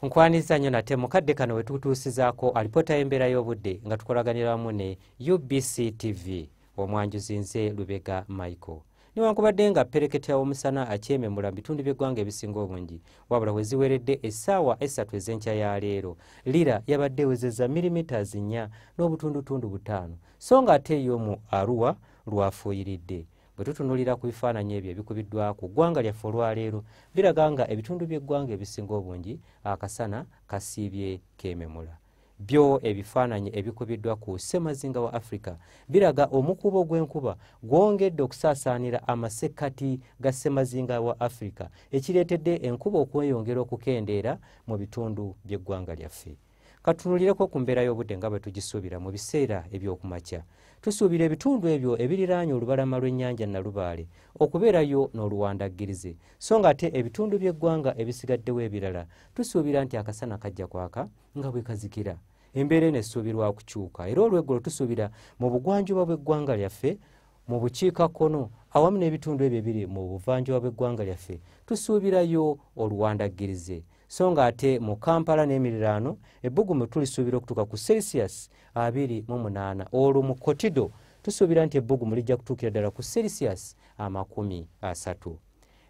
Nkwaniza nnyo nate mukadde kano wetutuusizaako alipoota y'embeera y'obudde nga tukolaganira wamu ne UBC TV omwanjuzi nze Lubega Michael. Newankubadde nga pereketya w'omusana akyememula mu bitundu by'eggwanga ebisinga obungi wabula we ziweredde essaawa 3 ez'enkya ya leero lira yabadde ewezezza milimiters 4 n'obutundutundu 5 so ng'ate y'omu Arua lwafuuyiridde. Bwe tutunuulira ku bifaananyi ebyo ebikubiddwa ku ggwanga lyaffe olwaleero biraga nga ebitundu by'eggwanga ebisinga obungi akasana kasiibye keememula. Byo ebifaananyi ebikubiddwa ku ssemazinga wa Africa biraga omukubo gw'enkuba gwongedde okusaasaanira amasekkati ga ssemazinga wa Africa ekireetedde enkuba okweyongera okukendeera mu bitundu by'eggwanga lyaffe. Katunulireko ku mbeera y'obudde nga bwe tugisuubira mu biseera eby'okumakya. Tusuubira ebitundu ebyo ebiriraanye olubalama lw'ennyanja Nalubaale okubeerayo n'oluwandaggirize so ng'ate ebitundu by'eggwanga ebisigaddewo ebirala tusuubira nti akasana kajja kwaka nga bwe kazikira. Embeera eno essuubirwa kukyuka era olweggulo tusuubira mu bugwanjuba bw'eggwanga lyaffe mu bukiikakkono awamu n'ebitundu ebyo ebiri mu buvanjuba bw'eggwanga lyaffe tusuubirayo oluwandaggirize so ng'ate mu Kampala n'emiriraano ebbugumu tulisuubira okutuuka ku Celsius 28 olwo mu Kotido tusuubira nti ebbugumu lijja kutuukira ddala ku Celsius 30.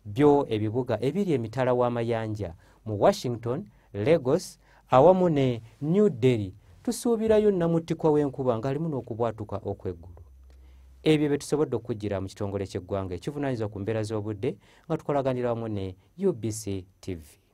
Byo ebibuga ebiri emitala w'amayanja mu Washington, Lagos awamu ne New Delhi tusuubirayo namutikwa w'enkuba ng'alimu n'okubwatuka okw'eggulu. Ebyo bye tusobodde okujjira mu kitongole ky'eggwanga ekivunaanyizibwa ku mbeera z'obudde nga tukolaganira wamu ne UBC TV.